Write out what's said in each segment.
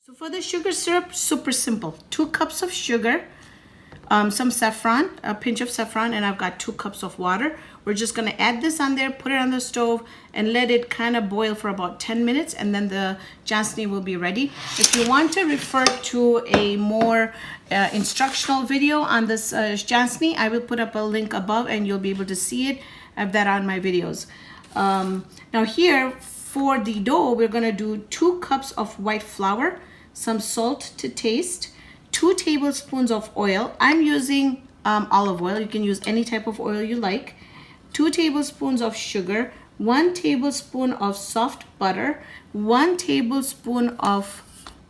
So for the sugar syrup, super simple. 2 cups of sugar, some saffron, a pinch of saffron, and I've got 2 cups of water. We're just gonna add this on there, put it on the stove, and let it kind of boil for about 10 minutes, and then the chansni will be ready. If you want to refer to a more instructional video on this chansni, I will put up a link above and you'll be able to see it. I have that on my videos. Now here, for the dough, we're gonna do 2 cups of white flour, some salt to taste, 2 tablespoons of oil. I'm using olive oil. You can use any type of oil you like. 2 tablespoons of sugar, 1 tablespoon of soft butter, 1 tablespoon of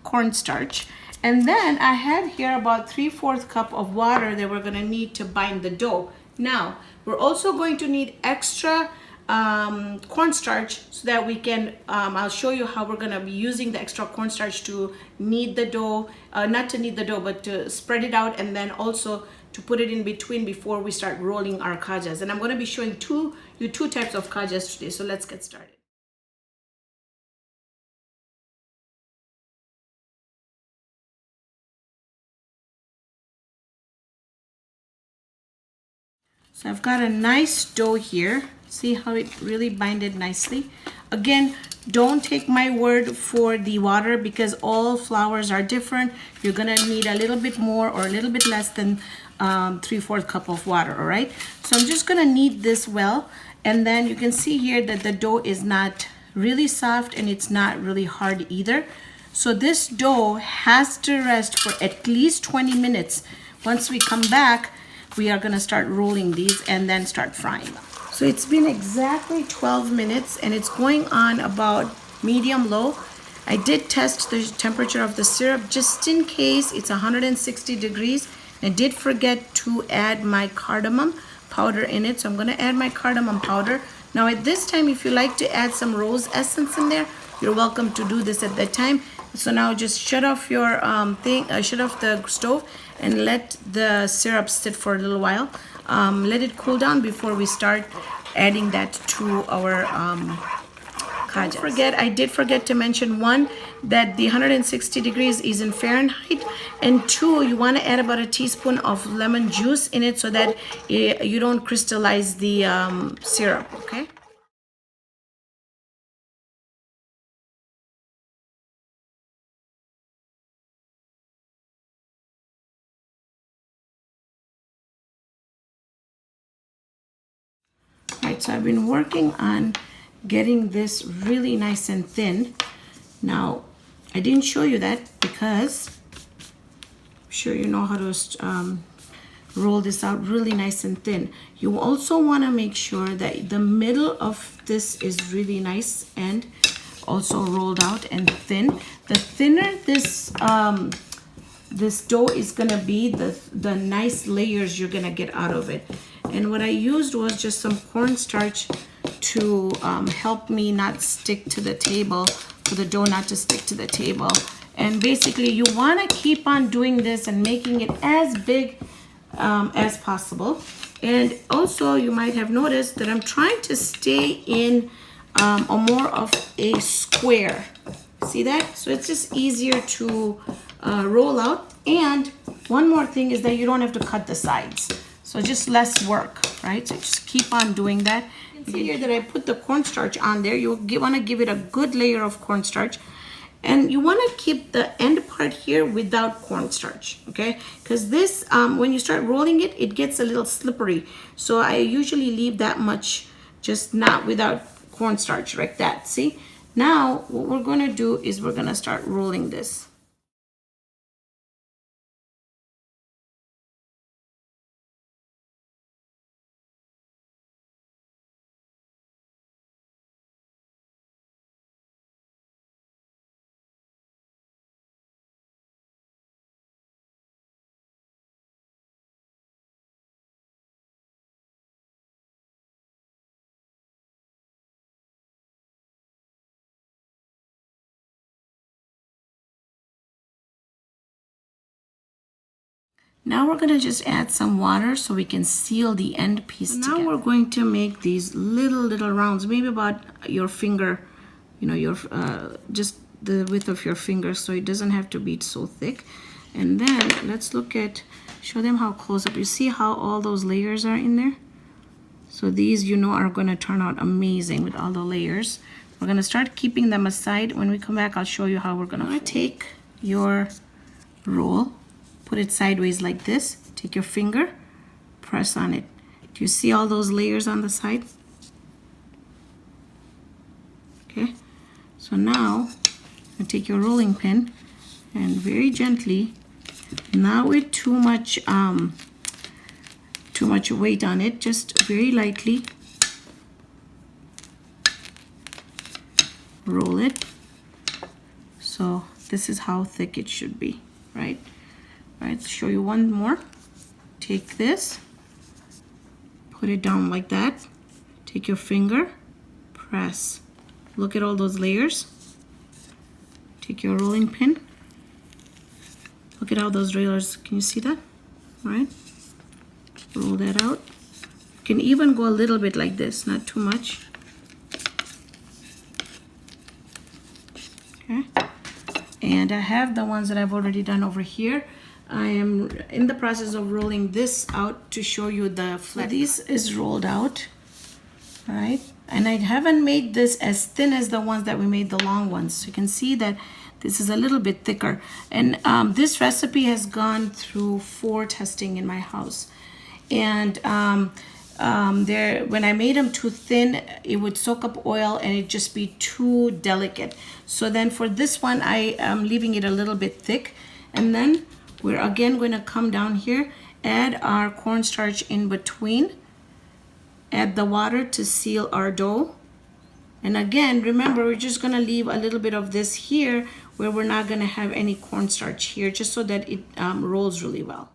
cornstarch. And then I have here about 3/4 cup of water that we're gonna need to bind the dough. Now, we're also going to need extra cornstarch so that we can, I'll show you how we're gonna be using the extra cornstarch to knead the dough, not to knead the dough, but to spread it out, and then also to put it in between before we start rolling our khajas. And I'm gonna be showing you two types of khajas today, so let's get started. So I've got a nice dough here. See how it really binded nicely? Again, don't take my word for the water because all flours are different. You're gonna need a little bit more or a little bit less than 3/4 cup of water, all right? So I'm just gonna knead this well, and then you can see here that the dough is not really soft and it's not really hard either. So this dough has to rest for at least 20 minutes. Once we come back, we are gonna start rolling these and then start frying them. So it's been exactly 12 minutes and it's going on about medium low. I did test the temperature of the syrup just in case it's 160 degrees. I did forget to add my cardamom powder in it, so I'm gonna add my cardamom powder. Now at this time, if you like to add some rose essence in there, you're welcome to do this at that time. So now just shut off your shut off the stove and let the syrup sit for a little while. Let it cool down before we start adding that to our khajas. I did forget to mention, 1, that the 160 degrees is in Fahrenheit, and 2, you want to add about a teaspoon of lemon juice in it so that you don't crystallize the syrup, okay? Right, so I've been working on getting this really nice and thin. Now, I didn't show you that because I'm sure you know how to roll this out really nice and thin. You also want to make sure that the middle of this is really nice and also rolled out and thin. The thinner this dough is gonna be, the nice layers you're gonna get out of it. And what I used was just some cornstarch to help me not stick to the table, for the dough not to stick to the table. And basically you want to keep on doing this and making it as big as possible. And also you might have noticed that I'm trying to stay in a more of a square. See that? So it's just easier to roll out. And one more thing is that you don't have to cut the sides. So just less work, right? So just keep on doing that. You can see here that I put the cornstarch on there. You want to give it a good layer of cornstarch. And you want to keep the end part here without cornstarch, okay? Because this, when you start rolling it, it gets a little slippery. So I usually leave that much, just not without cornstarch, like that, see? Now, what we're going to do is we're going to start rolling this. Now we're going to just add some water so we can seal the end piece together. Now we're going to make these little rounds, maybe about your finger, you know, your just the width of your finger, so it doesn't have to be so thick. And then let's look at, show them how close up. You see how all those layers are in there? So these, you know, are going to turn out amazing with all the layers. We're going to start keeping them aside. When we come back, I'll show you how we're going to take your roll, put it sideways like this, take your finger, press on it. Do you see all those layers on the side? Okay, so now you take your rolling pin and very gently, not with too much weight on it, just very lightly roll it. So this is how thick it should be, right? All right, show you one more. Take this, put it down like that, take your finger, press. Look at all those layers. Take your rolling pin. Look at how those layers, can you see that? All right, roll that out. You can even go a little bit like this, not too much. Okay, and I have the ones that I've already done over here. I am in the process of rolling this out to show you the flat. This is rolled out, all right? And I haven't made this as thin as the ones that we made, the long ones. So you can see that this is a little bit thicker. And this recipe has gone through 4 testing in my house. And when I made them too thin, it would soak up oil and it'd just be too delicate. So then for this one, I am leaving it a little bit thick. And then we're again going to come down here, add our cornstarch in between, add the water to seal our dough. And again, remember, we're just going to leave a little bit of this here where we're not going to have any cornstarch here, just so that it rolls really well.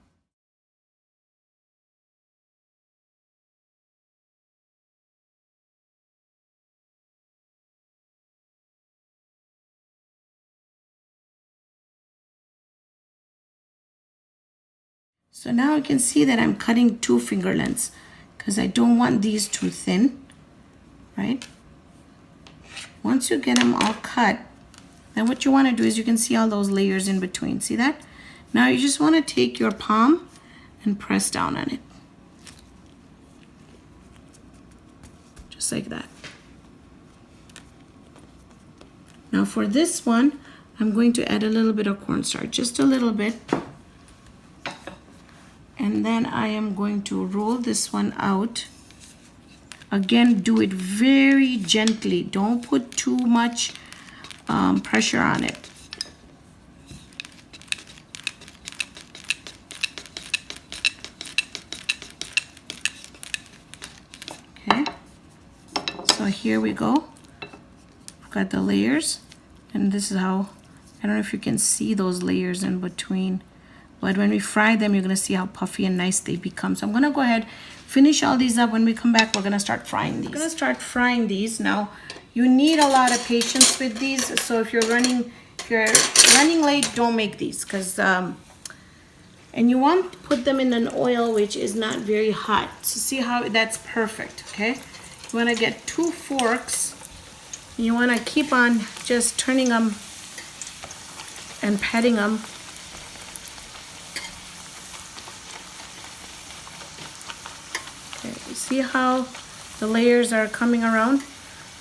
So now you can see that I'm cutting 2 finger lengths because I don't want these too thin, right? Once you get them all cut, then what you want to do is, you can see all those layers in between. See that? Now you just want to take your palm and press down on it. Just like that. Now for this one, I'm going to add a little bit of cornstarch, just a little bit. And then I am going to roll this one out. Again, do it very gently. Don't put too much pressure on it. Okay, so here we go. I've got the layers, and this is how, I don't know if you can see those layers in between, but when we fry them, you're gonna see how puffy and nice they become. So I'm gonna go ahead, finish all these up. When we come back, we're gonna start frying these. We're gonna start frying these. Now, you need a lot of patience with these. So if you're running late, don't make these, because and you want to put them in an oil which is not very hot. So see how that's perfect, okay? You wanna get 2 forks. You wanna keep on just turning them and patting them. See how the layers are coming around?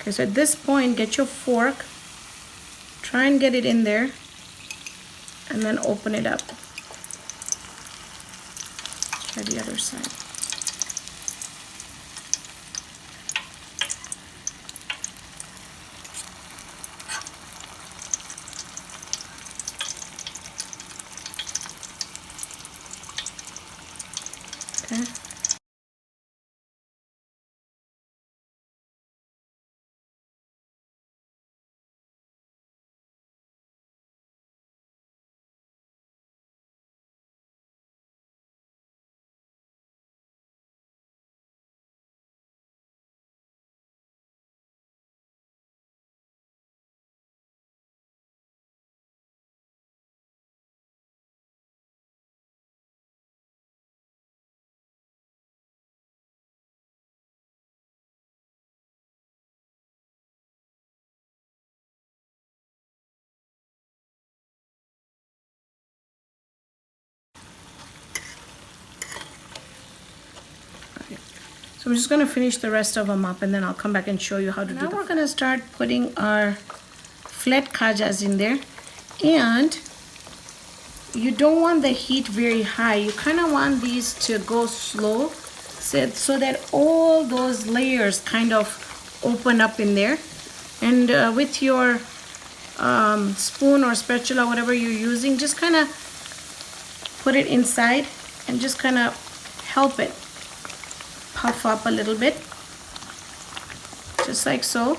Okay, so at this point, get your fork, try and get it in there, and then open it up. Try the other side. Okay. So I'm just going to finish the rest of them up, and then I'll come back and show you how to do that. Now we're going to start putting our flat khajas in there. And you don't want the heat very high. You kind of want these to go slow so that all those layers kind of open up in there. And with your spoon or spatula, whatever you're using, just kind of put it inside and just kind of help it puff up a little bit, just like so.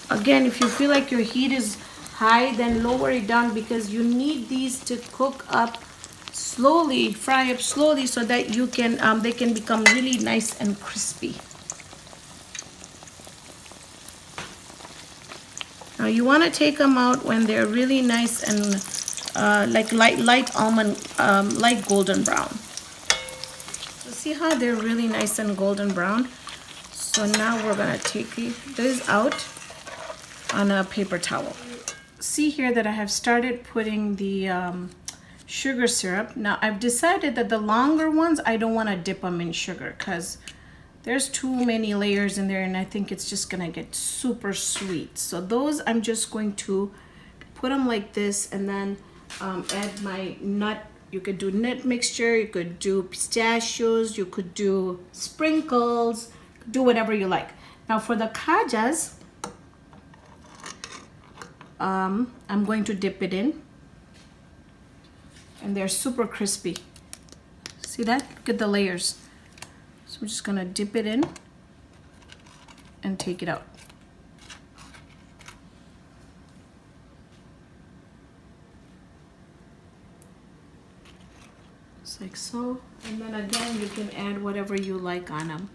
Again, if you feel like your heat is high, then lower it down, because you need these to cook up slowly, fry up slowly, so that you can they can become really nice and crispy. Now you want to take them out when they're really nice and like light almond, light golden brown. So see how they're really nice and golden brown? So now we're gonna take this out on a paper towel. See here that I have started putting the sugar syrup. Now I've decided that the longer ones, I don't want to dip them in sugar because there's too many layers in there, and I think it's just gonna get super sweet. So those I'm just going to put them like this, and then add my nut. You could do nut mixture, you could do pistachios, you could do sprinkles, do whatever you like. Now for the khajas, I'm going to dip it in, and they're super crispy. See that? Look at the layers. So I'm just gonna dip it in and take it out. Just like so. And then again, you can add whatever you like on them.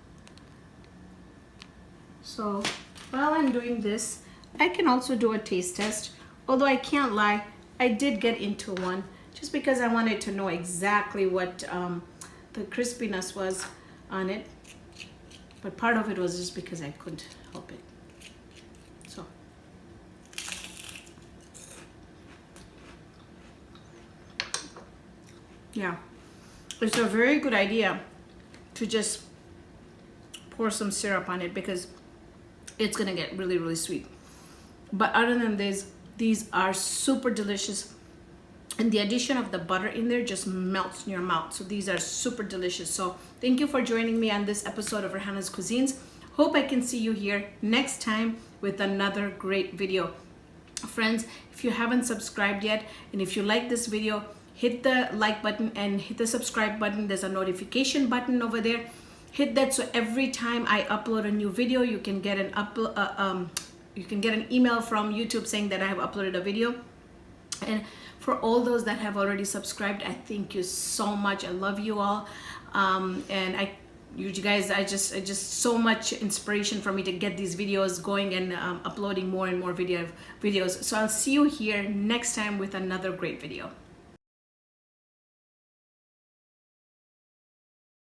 So while I'm doing this, I can also do a taste test. Although I can't lie, I did get into one just because I wanted to know exactly what the crispiness was on it. But part of it was just because I couldn't help it. So. Yeah. It's a very good idea to just pour some syrup on it because it's gonna get really, really sweet. But other than this, these are super delicious, and the addition of the butter in there just melts in your mouth. So these are super delicious. So thank you for joining me on this episode of Raihana's Cuisines. Hope I can see you here next time with another great video. Friends, if you haven't subscribed yet, and if you like this video, hit the like button and hit the subscribe button. There's a notification button over there. Hit that so every time I upload a new video, you can get an email from YouTube saying that I have uploaded a video. And for all those that have already subscribed, I thank you so much. I love you all, and you guys, I just so much inspiration for me to get these videos going and uploading more and more videos. So I'll see you here next time with another great video.